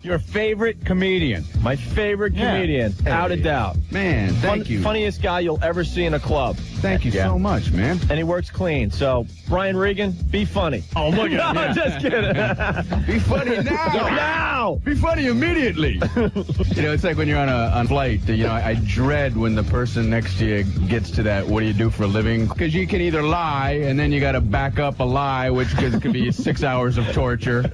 Your favorite comedian. My favorite comedian, without a doubt. Man, thank you. Funniest guy you'll ever see in a club. Thank you so much, man. And he works clean. So, Brian Regan, be funny. Oh, look at No, just kidding. Be funny now. Now. Be funny immediately. It's like when you're on a flight. I dread when the person next to you gets to that, what do you do for a living? Because you can either lie, and then you got to back up a lie, which could be 6 hours of torture.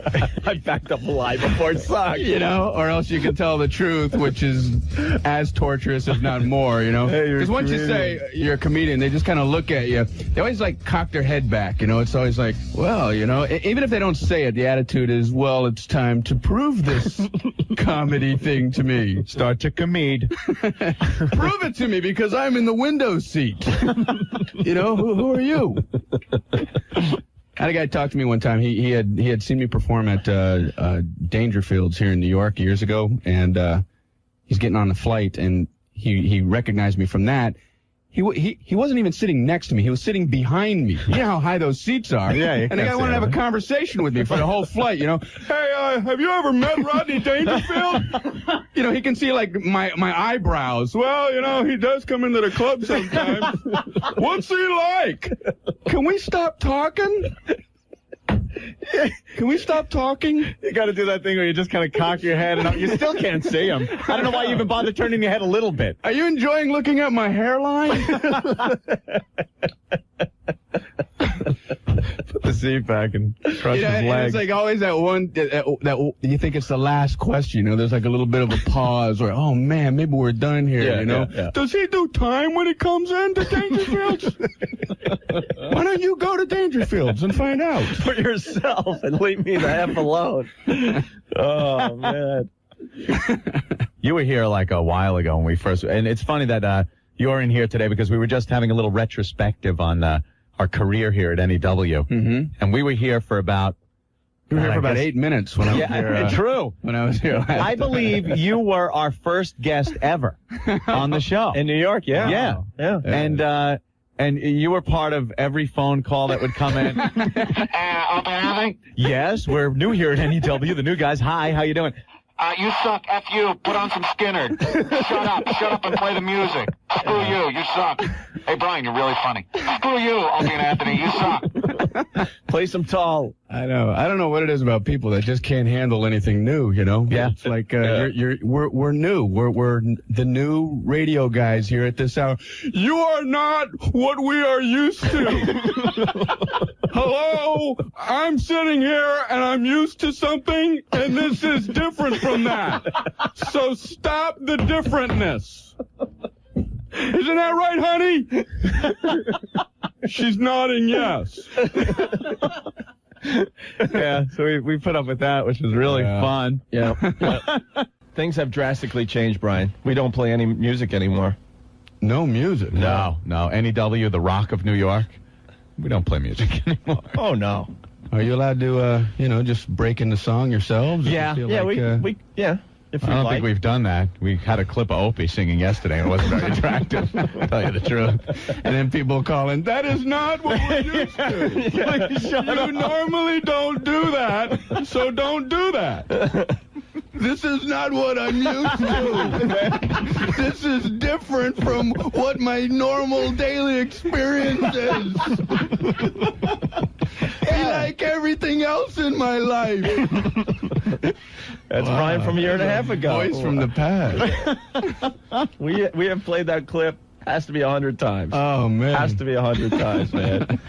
I backed up a lie before it sucked. Or else you can tell the truth, which is as torturous, if not more, Because once you say you're a comedian, they just kind of look at you. They always, cock their head back, It's always like, well, even if they don't say it, the attitude is, well, it's time to prove this comedy thing to me. Start to comede. Prove it to me, because I'm in the window seat. Who are you? I had a guy talk to me one time. He had seen me perform at Dangerfields here in New York years ago, and he's getting on the flight, and he recognized me from that. He wasn't even sitting next to me. He was sitting behind me. You know how high those seats are. Yeah. And the guy wanted to have a conversation with me for the whole flight. Hey, have you ever met Rodney Dangerfield? He can see my eyebrows. Well, he does come into the club sometimes. What's he like? Can we stop talking? Can we stop talking? You got to do that thing where you just kind of cock your head, and you still can't see him. I don't know why you even bother turning your head a little bit. Are you enjoying looking at my hairline? Put the seat back and crush his legs. It's always that one that you think it's the last question. There's a little bit of a pause, or oh man, maybe we're done here. Yeah. Does he do time when he comes into Dangerfields? Why don't you go to Dangerfields and find out for yourself and leave me the F alone? Oh man. You were here a while ago when we first, and it's funny that you're in here today because we were just having a little retrospective on our career here at NEW, and we were here for about. You were here for about 8 minutes when I was here. True. When I was here last I believe you were our first guest ever on the show in New York. Yeah. And you were part of every phone call that would come in. Opie Anthony? Yes, we're new here at NEW. The new guys. Hi, how you doing? You suck. F you. Put on some Skinner. Shut up and play the music. Screw you. You suck. Hey, Brian, you're really funny. Screw you, Opie and Anthony. You suck. Play some tall. I know. I don't know what it is about people that just can't handle anything new, Yeah. It's like we're new. We're the new radio guys here at this hour. You are not what we are used to. Hello, I'm sitting here and I'm used to something, and this is different from that. So stop the differentness. Isn't that right, honey? She's nodding yes. Yeah, so we put up with that, which was really fun. Yeah. Things have drastically changed, Brian. We don't play any music anymore. No music? No. NEW, the Rock of New York. We don't play music anymore. Oh, no. Are you allowed to, just break in the song yourselves? Yeah. If I don't think we've done that. We had a clip of Opie singing yesterday, and it wasn't very attractive, to tell you the truth. And then people calling, that is not what we're used to. You normally don't do that, so don't do that. This is not what I'm used to. This is different from what my normal daily experience is. Be like everything else in my life. That's Brian from a year and a half ago. Voice from the past. We have played that clip. Has to be 100 times. Oh, man. Has to be 100 times, man.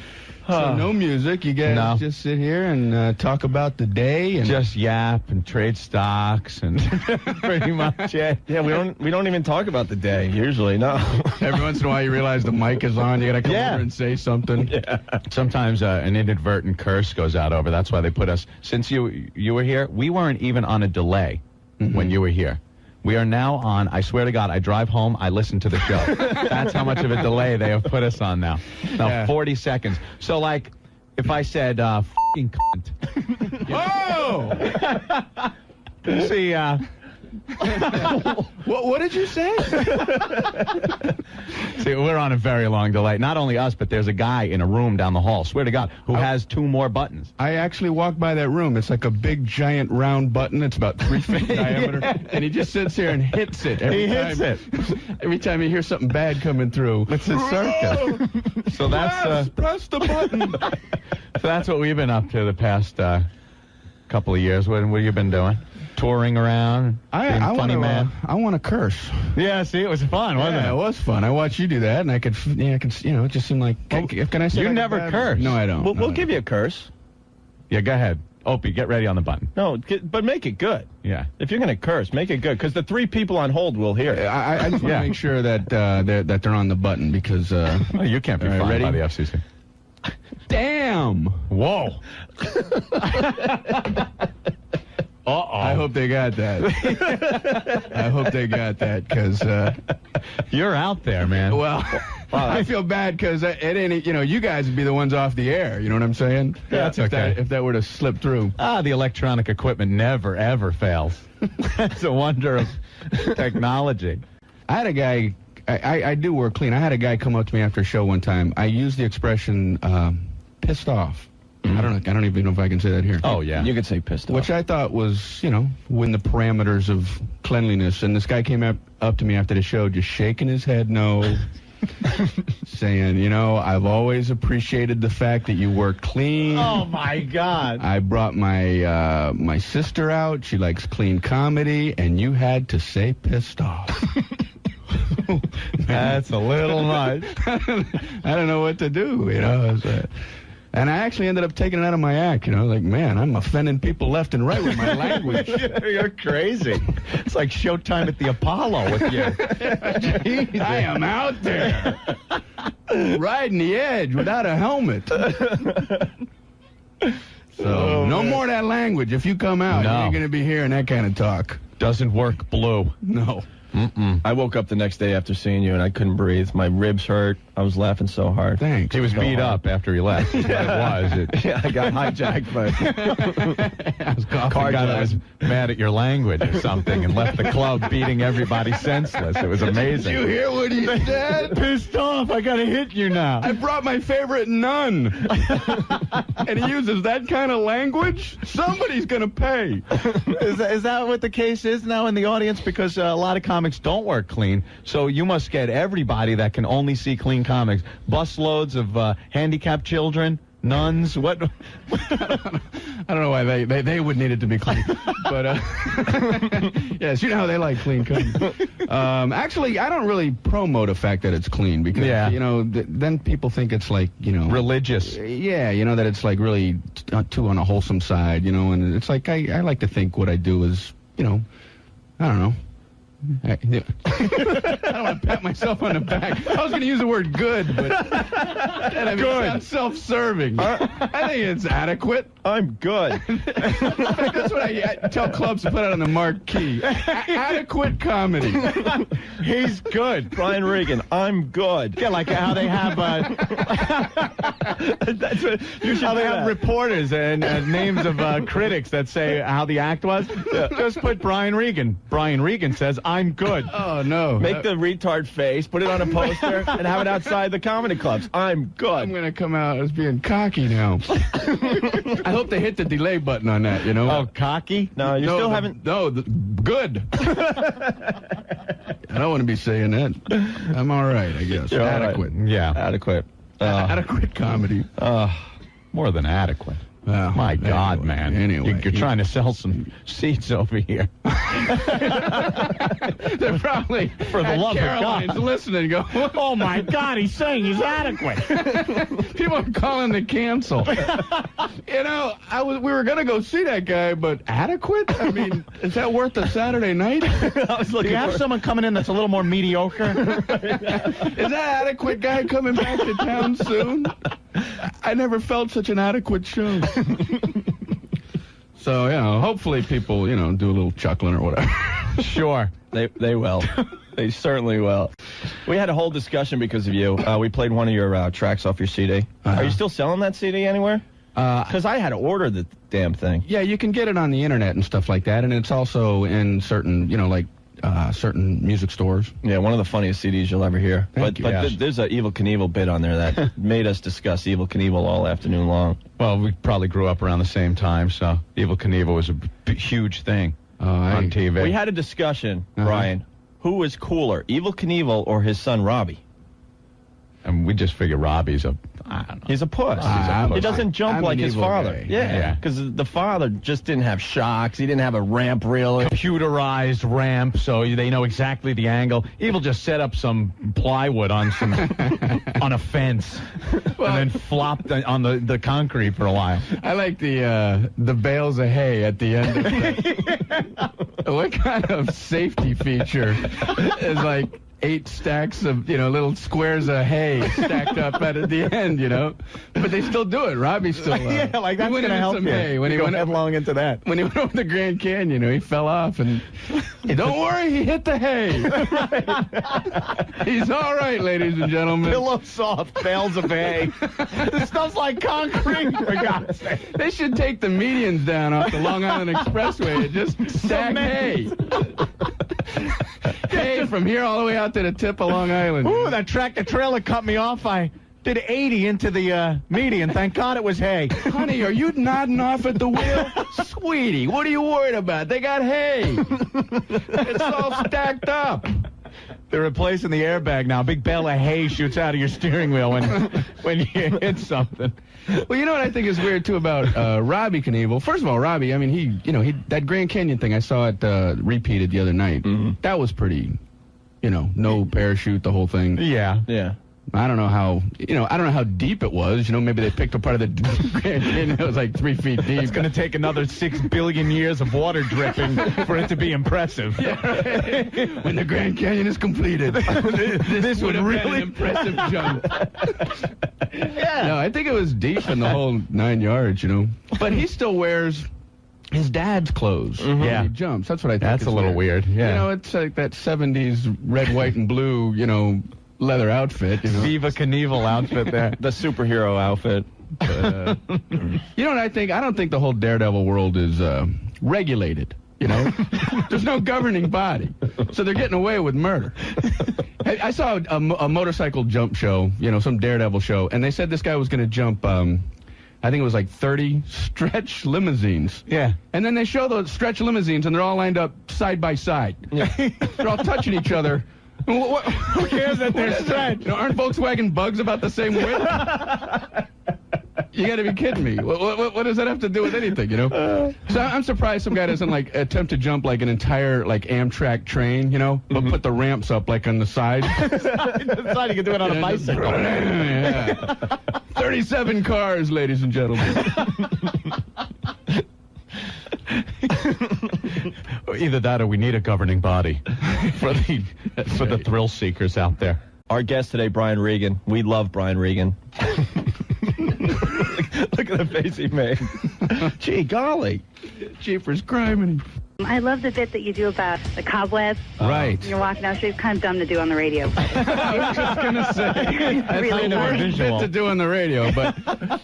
So no music. You guys just sit here and talk about the day and just yap and trade stocks and pretty much. Yeah, we don't even talk about the day usually. No. Every once in a while you realize the mic is on. You gotta come over and say something. Yeah. Sometimes an inadvertent curse goes out over. That's why they put us. Since you were here, we weren't even on a delay when you were here. We are now on, I swear to God, I drive home, I listen to the show. That's how much of a delay they have put us on now. 40 seconds. So, if I said, f***ing cunt. Oh! See, What did you say? See, we're on a very long delay. Not only us, but there's a guy in a room down the hall, swear to God, who has 2 more buttons. I actually walked by that room. It's like a big, giant, round button. It's about 3 feet in diameter. And he just sits here and hits it every time. Every time he hears something bad coming through. It's his circus. So that's... press the button. So that's what we've been up to the past couple of years. What have you been doing? Touring around? I man. I want to curse. Yeah, see, it was fun, wasn't it? It was fun. I watched you do that, and I could, it just seemed like. Can I say you like never curse? No, I don't. We'll give you a curse. Yeah, go ahead. Opie, get ready on the button. No, but make it good. Yeah. If you're going to curse, make it good, because the 3 people on hold will hear it. I just want to make sure that they're on the button because. Well, you can't be fined ready? by the FCC. Damn! Whoa! Uh-oh. I hope they got that. I hope they got that because you're out there, man. Well, I feel bad because it ain't. You guys would be the ones off the air. You know what I'm saying? Yeah, that's okay. If that were to slip through. The electronic equipment never ever fails. That's a wonder of technology. I had a guy. I do work clean. I had a guy come up to me after a show one time. I used the expression "pissed off." I don't even know if I can say that here. Oh, yeah. You could say pissed off. Which I thought was, within the parameters of cleanliness. And this guy came up to me after the show just shaking his head no, saying, I've always appreciated the fact that you work clean. Oh, my God. I brought my sister out. She likes clean comedy, and you had to say pissed off. That's a little much. I don't know what to do, And I actually ended up taking it out of my act, like, man, I'm offending people left and right with my language. You're crazy. It's like Showtime at the Apollo with you. Jeez, I am out there, riding the edge without a helmet. So, no more of that language. If you come out, you're going to be hearing that kind of talk. Doesn't work, Blue. No. I woke up the next day after seeing you, and I couldn't breathe. My ribs hurt. I was laughing so hard. Thanks. He was beat up after he left. Is what it was. Yeah, I got hijacked by Car guy was mad at your language or something and left the club beating everybody senseless. It was amazing. Did you hear what he said? Pissed off. I got to hit you now. I brought my favorite nun. And he uses that kind of language? Somebody's going to pay. Is that what the case is now in the audience? Because a lot of comics don't work clean, so you must get everybody that can only see clean comics. Busloads of handicapped children, nuns. What? I don't know why they would need it to be clean, but yes, you know how they like clean comics. Actually, I don't really promote the fact that it's clean because then people think it's like religious. Yeah, that it's like really too on a wholesome side, and it's like I like to think what I do is I don't know. I don't want to pat myself on the back. I was going to use the word good, but it sounds self-serving. I think it's adequate. I'm good. That's what I tell clubs to put out on the marquee. Adequate comedy. He's good. Brian Regan, I'm good. Yeah, like how they have that's what you should how they have reporters and names of critics that say how the act was. Just put Brian Regan. Brian Regan says, I'm good. Oh, no. Make the retard face, put it on a poster, and have it outside the comedy clubs. I'm good. I'm going to come out as being cocky now. I hope they hit the delay button on that, Oh, cocky? No, you still haven't. No, good. I don't want to be saying that. I'm all right, I guess. You're adequate. Right. Yeah. Adequate. Adequate comedy. More than adequate. Well, My God, man. Anyway. You're trying to sell some seats over here. They're probably For the love of Caroline's God. listening go, Oh, my God, he's saying he's adequate. people are calling to cancel. We were going to go see that guy, but adequate? I mean, is that worth a Saturday night? Do you have someone coming in that's a little more mediocre? Is that adequate guy coming back to town soon? I never felt such an adequate show. So, hopefully people, do a little chuckling or whatever. Sure. They will. They certainly will. We had a whole discussion because of you. We played one of your tracks off your CD. Are you still selling that CD anywhere? Because I had to order the damn thing. Yeah, you can get it on the internet and stuff like that, and it's also in certain, certain music stores. Yeah, one of the funniest CDs you'll ever hear. Thank you. But there's an Evel Knievel bit on there that made us discuss Evel Knievel all afternoon long. Well, we probably grew up around the same time, so Evel Knievel was a huge thing on TV. We had a discussion, Brian. Who was cooler, Evel Knievel or his son Robbie? And we just figure Robbie's I don't know. He's a puss. He doesn't jump like his father. Guy. Yeah, because the father just didn't have shocks. He didn't have a ramp reel. Computerized ramp, so they know exactly the angle. Evel just set up some plywood on on a fence, and then flopped on the concrete for a while. I like the bales of hay at the end of that. What kind of safety feature is like 8 stacks of, little squares of hay stacked up at the end, But they still do it. Robbie still. Yeah, like that's going to help you. Hay. When he went headlong into that. When he went over the Grand Canyon, he fell off, and don't worry, he hit the hay. He's all right, ladies and gentlemen. Pillow soft bales of hay. This stuff's like concrete, for God's sake. They should take the medians down off the Long Island Expressway and just stack hay. Hey, from here all the way out to the tip of Long Island. Ooh, that tractor trailer cut me off. I did 80 into the median. Thank God it was hay. Honey, are you nodding off at the wheel? Sweetie, what are you worried about? They got hay. It's all stacked up. They're replacing the airbag now. A big bale of hay shoots out of your steering wheel when you hit something. Well, you know what I think is weird, too, about Robbie Knievel? First of all, Robbie, I mean, he that Grand Canyon thing, I saw it repeated the other night. Mm-hmm. That was pretty, no parachute, the whole thing. Yeah. Yeah. I don't know how deep it was. Maybe they picked apart of the Grand Canyon that was like 3 feet deep. It's going to take another 6 billion years of water dripping for it to be impressive. Yeah, right. When the Grand Canyon is completed, this would have been an impressive jump. Yeah. No, I think it was deep in the whole 9 yards, But he still wears his dad's clothes when he jumps. That's what I think. That's a little weird. Yeah. It's like that 70s red, white, and blue, leather outfit. Viva Knievel outfit there. The superhero outfit. You know what I think? I don't think the whole Daredevil world is regulated. There's no governing body, so they're getting away with murder. I saw a motorcycle jump show, some Daredevil show, and they said this guy was going to jump. I think it was like 30 stretch limousines. Yeah. And then they show those stretch limousines, and they're all lined up side by side. Yeah. They're all touching each other. Who cares that they're stretched? Aren't Volkswagen Bugs about the same width? You got to be kidding me. What does that have to do with anything, So I'm surprised some guy doesn't, attempt to jump, an entire, Amtrak train, but put the ramps up, on the side. The side, you can do it on a bicycle. Yeah. 37 cars, ladies and gentlemen. Either that or we need a governing body for the thrill seekers out there. Our guest today, Brian Regan. We love Brian Regan. Look at the face he made. Gee, golly. Jeepers criminy. I love the bit that you do about the cobwebs. Right. You're walking down the street. It's kind of dumb to do on the radio. I was just going to say, that's really the worst bit to do on the radio, but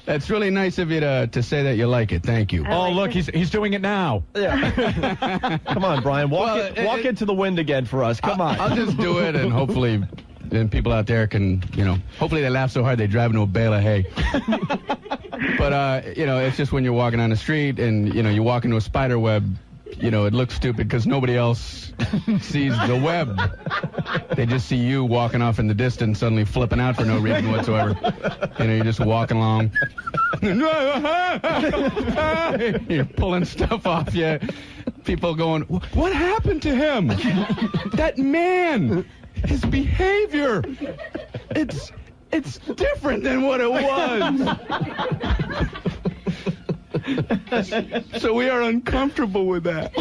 that's really nice of you to say that you like it. Thank you. Oh, look, he's doing it now. Yeah. Come on, Brian. Walk into the wind again for us. Come on. I'll just do it, and hopefully people out there can, hopefully they laugh so hard they drive into a bale of hay. But, it's just when you're walking on the street and, you walk into a spider web, it looks stupid because nobody else sees the web. They just see you walking off in the distance, suddenly flipping out for no reason whatsoever. You're just walking along. You're pulling stuff off you. People going, what happened to him? That man, his behavior, it's different than what it was. So we are uncomfortable with that.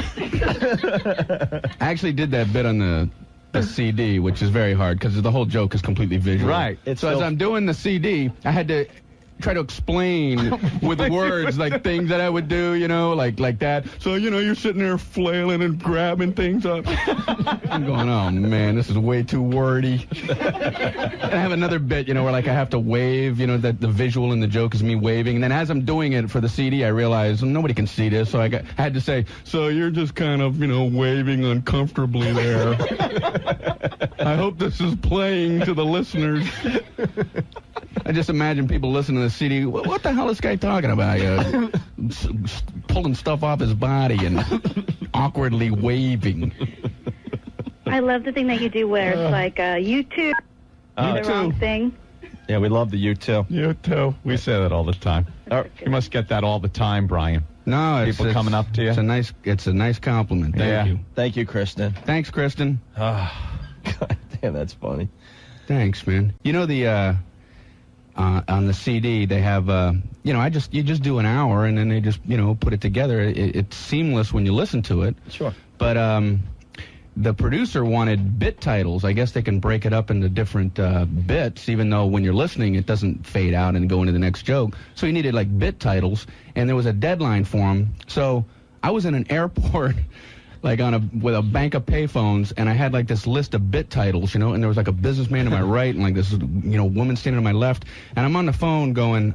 I actually did that bit on the CD, which is very hard because the whole joke is completely visual. Right. So as I'm doing the CD, I had to try to explain with words like things that I would do, like that. So, you're sitting there flailing and grabbing things up. I'm going, oh, man, this is way too wordy. And I have another bit, where like I have to wave, that the visual in the joke is me waving. And then as I'm doing it for the CD, I realize nobody can see this. So I had to say, so you're just kind of, waving uncomfortably there. I hope this is playing to the listeners. I just imagine people listening to the CD. What the hell is this guy talking about? Pulling stuff off his body and awkwardly waving. I love the thing that you do where it's like, you too. The wrong thing. Yeah, we love the you too. You too. We say that all the time. You must get that all the time, Brian. No, people coming up to you. It's a nice compliment. Thank you. Thank you, Kristen. Thanks, Kristen. God damn, that's funny. Thanks, man. The on the CD they have you just do an hour and then they just put it together. It's seamless when you listen to it. Sure. But the producer wanted bit titles. I guess they can break it up into different bits, even though when you're listening it doesn't fade out and go into the next joke. So he needed like bit titles, and there was a deadline for him. So I was in an airport like with a bank of payphones, and I had like this list of bit titles, and there was like a businessman to my right and like this woman standing to my left, and I'm on the phone going,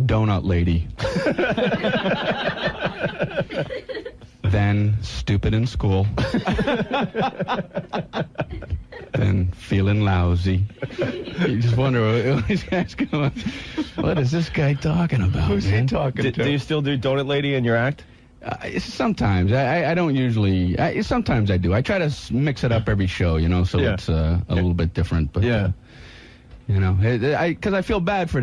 donut lady. Then stupid in school. Then feeling lousy. You just wonder what these guys going, what is this guy talking about? Who's he talking to? Do you still do Donut Lady in your act? Sometimes. I don't usually. Sometimes I do. I try to mix it up every show, so it's a little bit different. But, because I feel bad for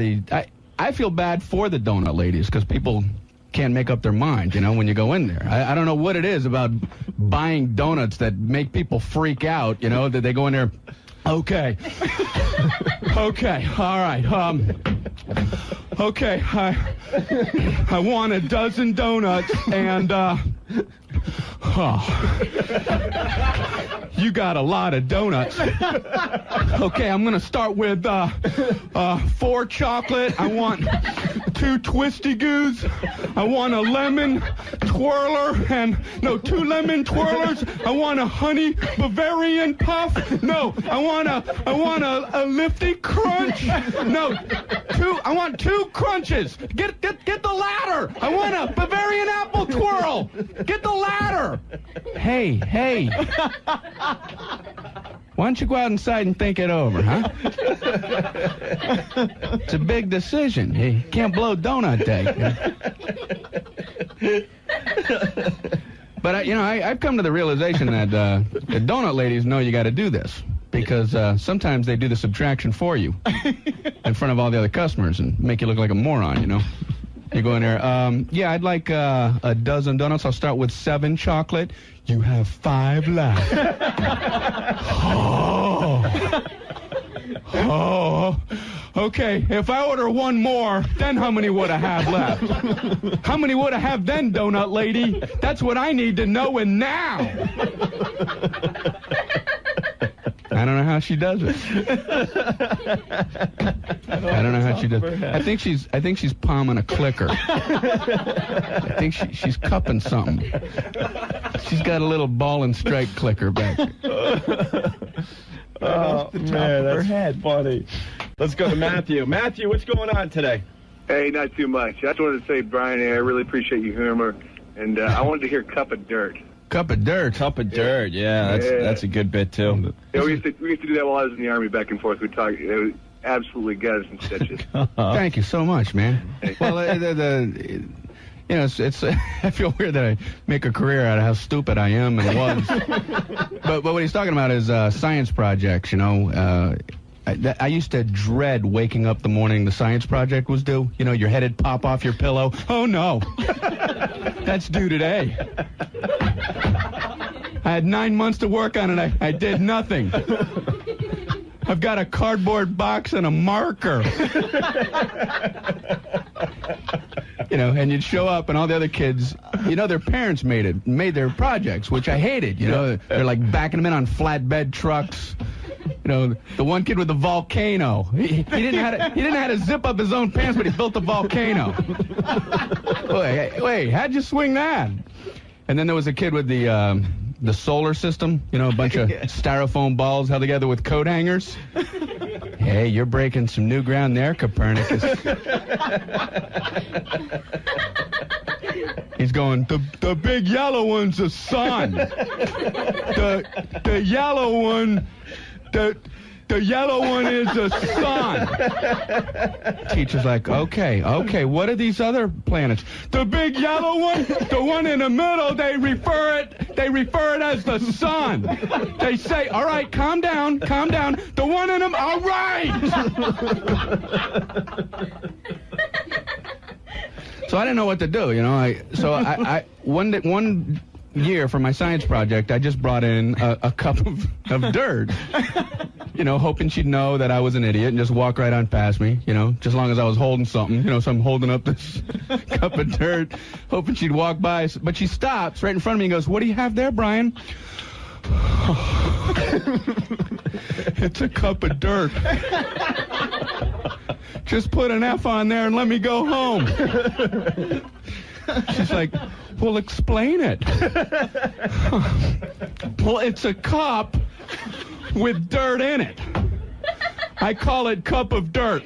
I feel bad for the donut ladies because people can't make up their mind, when you go in there. I don't know what it is about buying donuts that make people freak out, that they go in there, okay, all right, okay, I want a dozen donuts and, you got a lot of donuts. Okay, I'm going to start with 4 chocolate. I want 2 twisty goos. I want a lemon twirler and 2 lemon twirlers. I want a honey Bavarian puff. No, I want a lifty crunch. No, I want 2 crunches. Get the ladder. I want a Bavarian apple twirl. Get the ladder. Hey. Why don't you go out inside and think it over, huh? It's a big decision. You can't blow donut day. But, I've come to the realization that the donut ladies know you got to do this. Because sometimes they do the subtraction for you in front of all the other customers and make you look like a moron, You go in there, I'd like a dozen donuts. I'll start with 7 chocolate. You have 5 left. Okay, if I order 1 more, then how many would I have left? How many would I have then, donut lady? That's what I need to know and now. I don't know how she does it. I don't know how she does it. I think she's palming a clicker. I think she's cupping something. She's got a little ball and strike clicker back there. Oh, man, that's funny. Let's go to Matthew. Matthew, what's going on today? Hey, not too much. I just wanted to say, Brian, I really appreciate your humor, and I wanted to hear Cup of Dirt. Cup of Dirt. Cup of Dirt, that's a good bit, too. Yeah, we used to do that while I was in the Army back and forth. We talked, it was absolutely got us in stitches. Thank you so much, man. Well, it's I feel weird that I make a career out of how stupid I am and was. But what he's talking about is science projects, I used to dread waking up the morning the science project was due. Your head would pop off your pillow. Oh, no. That's due today. I had 9 months to work on it. I did nothing. I've got a cardboard box and a marker. And you'd show up, and all the other kids, their parents made their projects, which I hated. They're like backing them in on flatbed trucks. The one kid with the volcano. He didn't know how to zip up his own pants, but he built a volcano. Wait, how'd you swing that? And then there was a kid with the solar system, a bunch of styrofoam balls held together with coat hangers. Hey, you're breaking some new ground there, Copernicus. He's going, the big yellow one's the sun. The yellow one, the yellow one is the sun. Teacher's like, okay, what are these other planets? The big yellow one, the one in the middle, they refer it as the sun. They say, all right, calm down. The one in them, all right. So I didn't know what to do, I one year for my science project, I just brought in a cup of dirt. Hoping she'd know that I was an idiot and just walk right on past me, just as long as I was holding something, so I'm holding up this cup of dirt, hoping she'd walk by. But she stops right in front of me and goes, what do you have there, Brian? It's a cup of dirt. Just put an F on there and let me go home. She's like, well, explain it. Well, it's a cup with dirt in it. I call it cup of dirt.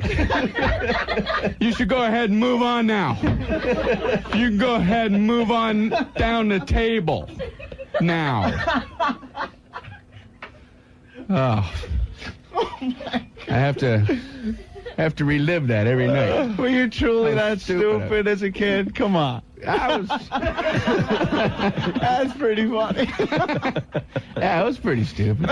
You should go ahead and move on now. You can go ahead and move on down the table now. Oh. I have to relive that every night. Were you truly that stupid as a kid? Come on. I was. That's pretty funny. Yeah, I was pretty stupid.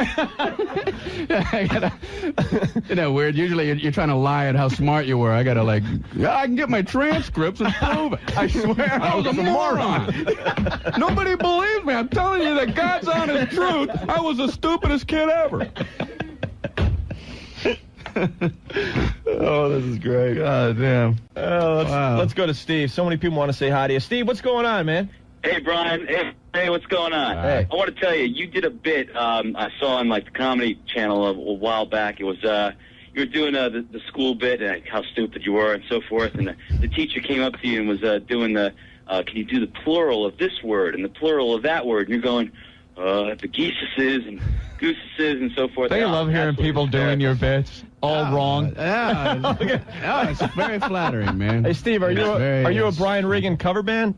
Weird. Usually you're trying to lie at how smart you were. I can get my transcripts and prove it. I swear I was a moron. Nobody believes me. I'm telling you the God's honest truth. I was the stupidest kid ever. Oh, this is great. God damn. Let's go to Steve. So many people want to say hi to you. Steve, what's going on, man? Hey, Brian. Hey, what's going on? Hey. I want to tell you, you did a bit I saw on the Comedy Channel a while back. It was you were doing the school bit and how stupid you were and so forth. And the teacher came up to you and was doing can you do the plural of this word and the plural of that word? And you're going, the geeses and gooses and so forth. Don't you love hearing people doing your bits all wrong? Yeah, it's very flattering, man. Hey, Steve, are you a Brian Regan cover band?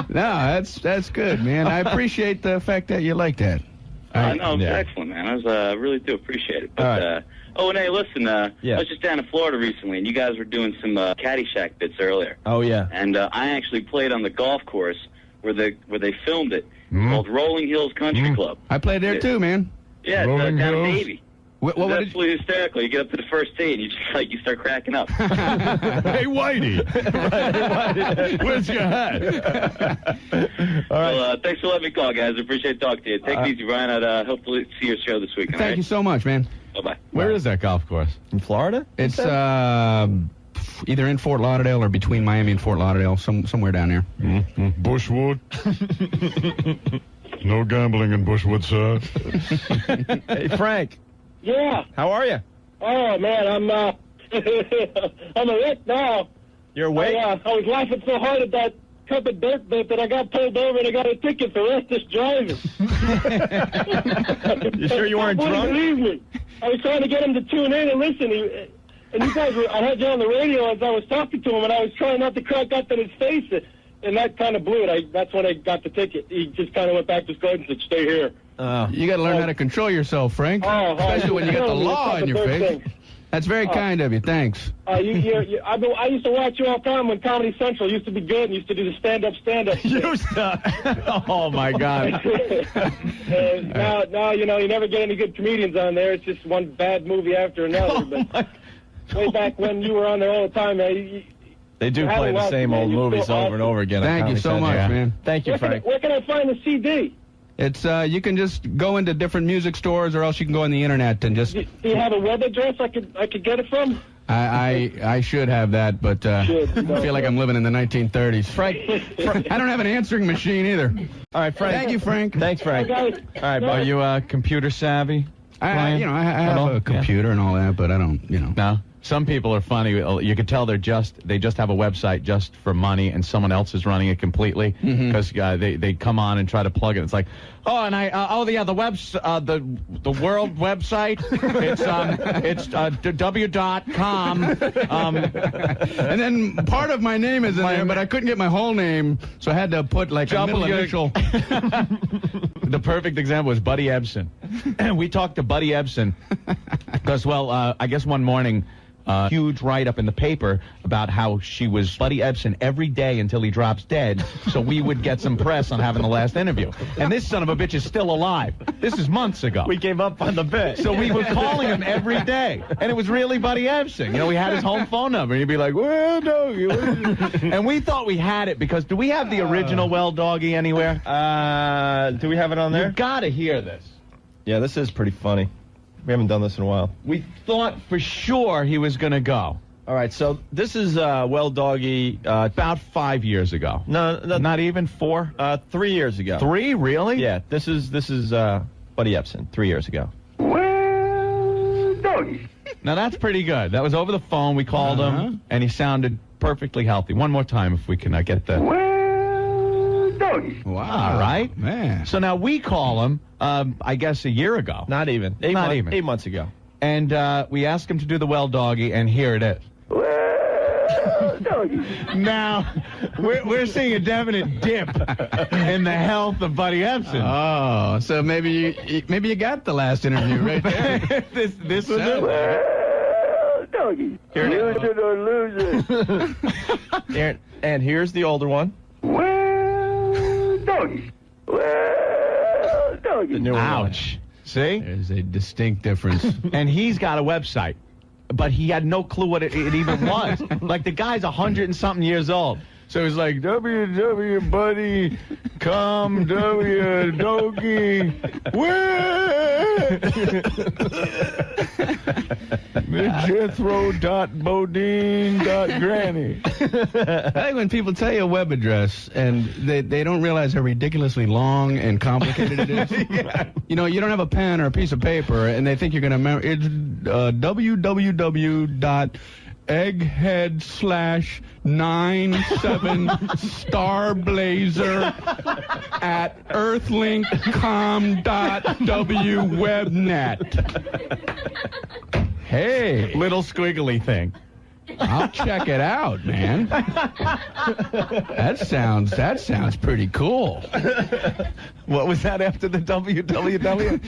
No, that's good, man. I appreciate the fact that you like that. No, it's excellent, man. I really do appreciate it. But, right. And hey, listen, I was just down in Florida recently, and you guys were doing some Caddyshack bits earlier. Oh, yeah. And I actually played on the golf course where they filmed it, called Rolling Hills Country Club. I played there too, man. Yeah, it's down in Navy. What it's absolutely hysterical. You get up to the first tee and you start cracking up. Hey, Whitey. Where's your hat? All right. Well, thanks for letting me call, guys. I appreciate talking to you. Take it easy, Brian. I'd hopefully see your show this weekend. Thank you so much, man. Bye-bye. Where is that golf course? In Florida? It's either in Fort Lauderdale or between Miami and Fort Lauderdale, somewhere down there. Bushwood. No gambling in Bushwood, sir. Hey, Frank. Yeah. How are you? Oh, man, I'm I'm awake now. You're awake? I was laughing so hard at that cup of dirt bit that I got pulled over and I got a ticket for reckless driving. You sure you weren't drunk? Believe me. I was trying to get him to tune in and listen. And you guys I had you on the radio as I was talking to him, and I was trying not to crack up in his face, and that kind of blew it. That's when I got the ticket. He just kind of went back to school and said, stay here. You got to learn how to control yourself, Frank. Especially when you get the law in your face. That's very kind of you. Thanks. I used to watch you all the time when Comedy Central used to be good and used to do the stand-up. Oh, my God. Now, you never get any good comedians on there. It's just one bad movie after another. But way back when you were on there all the time, they do play the same old movies over and over again. Thank you so much, man. Thank you, Frank. Where can I find the CD? It's you can just go into different music stores, or else you can go on the internet and just. Do you have a web address I could get it from? I should have that, but I feel like I'm living in the 1930s. Frank, I don't have an answering machine either. All right, Frank. Thank you, Frank. Thanks, Frank. All right, Are you computer savvy? I have a computer and all that, but I don't, No. Some people are funny. You can tell they just have a website just for money, and someone else is running it completely because they come on and try to plug it. It's like, the world website. It's w.com. And then part of my name is in there, but I couldn't get my whole name, so I had to put like a middle initial. The perfect example is Buddy Ebsen. We talked to Buddy Ebsen because, I guess one morning. Huge write-up in the paper about how she was Buddy Ebsen every day until he drops dead, so we would get some press on having the last interview. And this son of a bitch is still alive. This is months ago. We gave up on the bit. So we were calling him every day, and it was really Buddy Ebsen. We had his home phone number, and he'd be like, well, no. And we thought we had it because, do we have the original Well Doggy anywhere? Do we have it on there? You've got to hear this. Yeah, this is pretty funny. We haven't done this in a while. We thought for sure he was going to go. All right, so this is Well Doggy. About 5 years ago. No, not even 4. 3 years ago. 3, really? Yeah, this is Buddy Ebsen 3 years ago. Well, Doggy. Now that's pretty good. That was over the phone. We called him, and he sounded perfectly healthy. One more time, if we can get the. Well, Doggy. Wow. All right, man. So now we call him. I guess a year ago. Not even. 8 months ago. And we asked him to do the Well Doggy, and here it is. Well, Doggy. Now, we're seeing a definite dip in the health of Buddy Ebsen. Oh, so maybe you got the last interview right there. this was it. Well, Doggy. Loser or loser. And here's the older one. Well, Doggy. Well, Doggy. The newer one. Ouch. See? There's a distinct difference. And he's got a website, but he had no clue what it even was. Like, the guy's 100-and-something years old. So he's like, buddy, come, doggy, Jethro.bodine.granny. I think when people tell you a web address and they don't realize how ridiculously long and complicated it is. Yeah. You don't have a pen or a piece of paper, and they think you're going to remember. It's egghead/97starblazer at earthlinkcom.wwebnet. Hey, Little squiggly thing. I'll check it out, man. That sounds pretty cool. What was that after the www?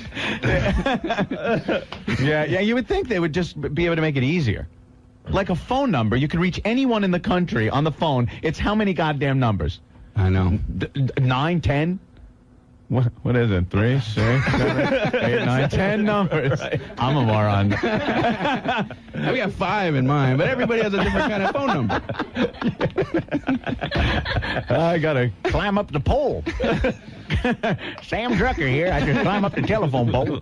Yeah, you would think they would just be able to make it easier. Like a phone number, you can reach anyone in the country on the phone. It's how many goddamn numbers? I know. 9, 10? What is it? 3, 6, 7, 8, 9, 10 numbers. Right. I'm a moron. We have 5 in mine, but everybody has a different kind of phone number. I gotta climb up the pole. Sam Drucker here. I just climb up the telephone pole.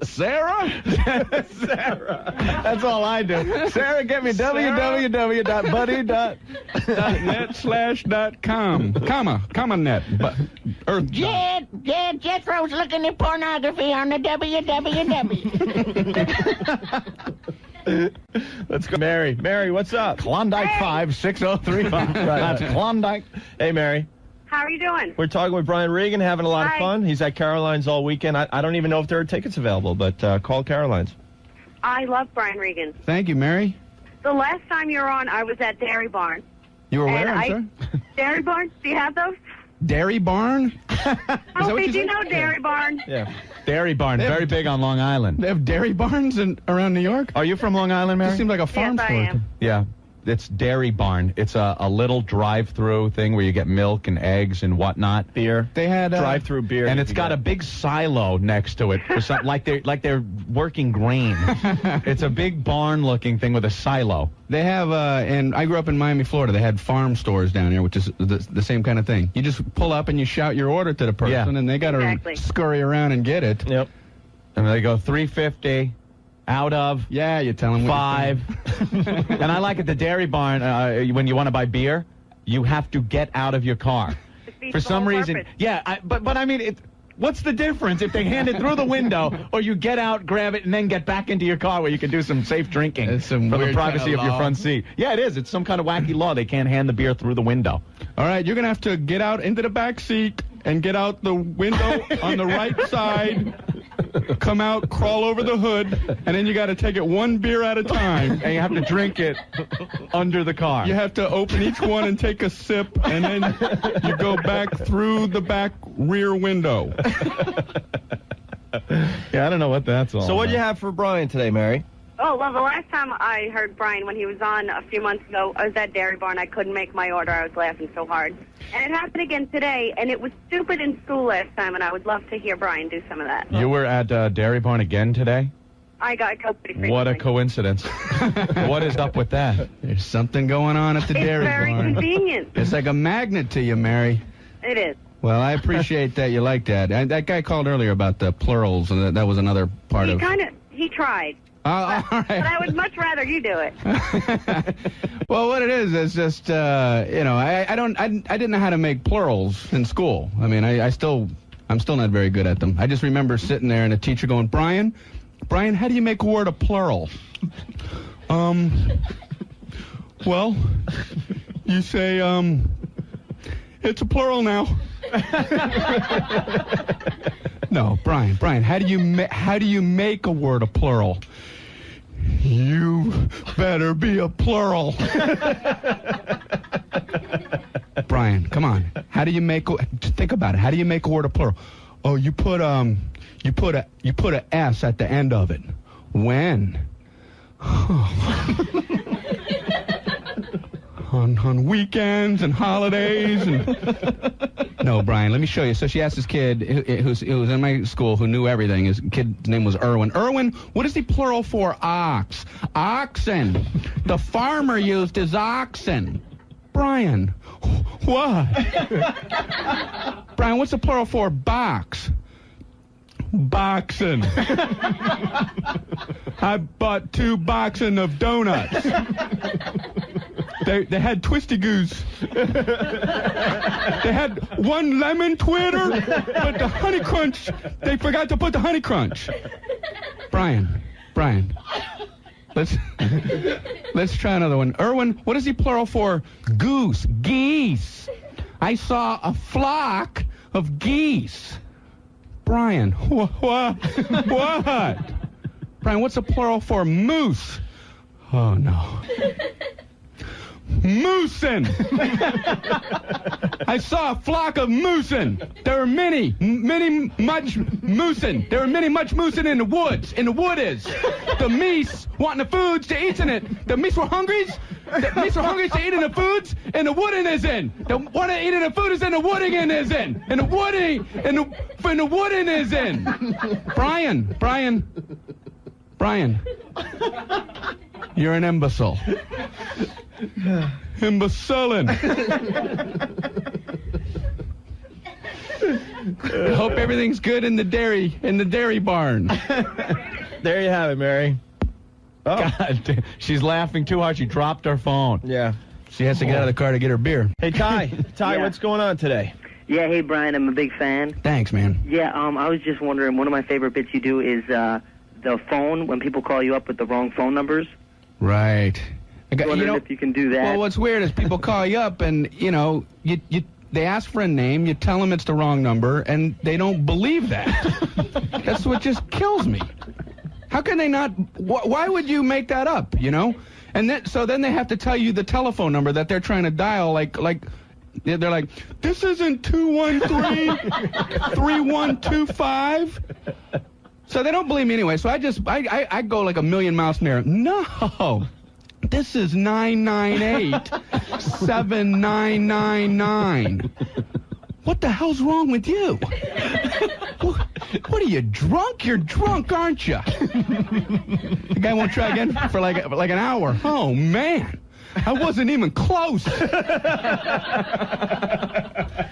Sarah? Sarah. That's all I do. Sarah, get me www.buddy.net/.com. Comma net. Earth. Yeah, Jethro's looking at pornography on the www. Let's go. Mary, what's up? Klondike 56035. That's Klondike. Hey, Mary. How are you doing? We're talking with Brian Regan, having a lot of Hi. fun. He's at Caroline's all weekend. I don't even know if there are tickets available, but call Caroline's. I love Brian Regan. Thank you, Mary. The last time you were on, I was at Dairy Barn. You were where, And I'm sorry? Dairy Barn? Do you have those? Dairy Barn? Opie, do you know Dairy Barn? Yeah. Dairy Barn, very big on Long Island. They have dairy barns around New York? Are you from Long Island, Mary? This seems like a farm Yes, I store. am. Yeah. It's Dairy Barn. It's a little drive-through thing where you get milk and eggs and whatnot. Beer. They had Drive-through beer. And you it's can got get. a big silo next to it for some, like they're working grain. It's a big barn-looking thing with a silo. They have, and I grew up in Miami, Florida. They had farm stores down here, which is the same kind of thing. You just pull up and you shout your order to the person, Yeah. and they got to Exactly. scurry around and get it. Yep. And they go $3.50, Out of. Yeah, you tell them. 5. And I like at the Dairy Barn, when you want to buy beer, you have to get out of your car. For some reason. Yeah, but I mean, what's the difference if they hand it through the window or you get out, grab it, and then get back into your car where you can do some safe drinking from the privacy of your front seat? Yeah, it is. It's some kind of wacky law. They can't hand the beer through the window. All right, you're going to have to get out into the back seat and get out the window on the right side, come out, crawl over the hood, and then you got to take it one beer at a time. And you have to drink it under the car. You have to open each one and take a sip, and then you go back through the back rear window. Yeah, I don't know what that's all So what'd you have for Brian today, Mary? Oh, well, the last time I heard Brian when he was on a few months ago, I was at Dairy Barn. I couldn't make my order. I was laughing so hard. And it happened again today, and it was stupid in school last time, and I would love to hear Brian do some of that. You were at Dairy Barn again today? I go pretty frequently. What a coincidence. What is up with that? There's something going on at the Dairy Barn. It's very convenient. It's like a magnet to you, Mary. It is. Well, I appreciate that you like that. That guy called earlier about the plurals, and that was another part of... He tried. All right. But I would much rather you do it. Well, what it is just, I didn't know how to make plurals in school. I mean, I'm still not very good at them. I just remember sitting there and a teacher going, Brian, how do you make a word a plural? Well, you say, it's a plural now. No, Brian, how do you make a word a plural? You better be a plural. Brian, come on. How do you make? Think about it. How do you make a word a plural? Oh, you put a S at the end of it. When? on weekends and holidays and... No, Brian, let me show you. So she asked this kid who was in my school who knew everything. His kid's name was Irwin. Irwin, what is the plural for ox? Oxen. The farmer used his oxen. Brian, what? Brian, what's the plural for box? Boxing. I bought 2 boxing of donuts. They had Twisty Goose. They had 1 lemon Twitter, but the Honey Crunch, they forgot to put the Honey Crunch. Brian, let's try another one. Irwin, what is the plural for goose? Geese. I saw a flock of geese. Brian, what? Brian, what's the plural for moose? Oh, no. Moosin'. I saw a flock of moosin'. There were many much moosin'. There were many much moosin' in the woods. In the wood is. The meese wanting the foods to eat in it. The meese were hungry. The meese were hungry to eat in the foods, and the woodin' is in. The one that eating the food is in, the woodin' is in. And the woodin' is in. Brian. You're an imbecile. Imbecilin'. I hope everything's good in the dairy barn. There you have it, Mary. Oh. God, she's laughing too hard. She dropped her phone. Yeah. She has to get out of the car to get her beer. Hey, Ty. Yeah. What's going on today? Yeah, hey, Brian, I'm a big fan. Thanks, man. Yeah, I was just wondering, one of my favorite bits you do is the phone, when people call you up with the wrong phone numbers. Right. I wondering if you can do that. Well, what's weird is people call you up and, they ask for a name, you tell them it's the wrong number, and they don't believe that. That's what just kills me. How can they not? Why would you make that up, And then they have to tell you the telephone number that they're trying to dial, like they're like, this isn't 213-3125. So they don't believe me anyway. So I go like a million miles an hour. No. This is 998-7999. What the hell's wrong with you? What are you, drunk? You're drunk, aren't you? The guy won't try again for like an hour. Oh, man. I wasn't even close.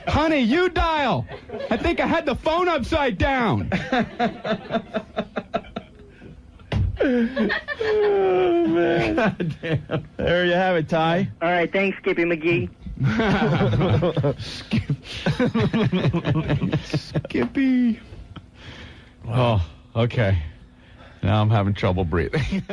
Honey, you dial. I think I had the phone upside down. Oh, man. God damn. There you have it, Ty. All right, thanks, Skippy McGee. Skippy. Oh, okay. Now I'm having trouble breathing.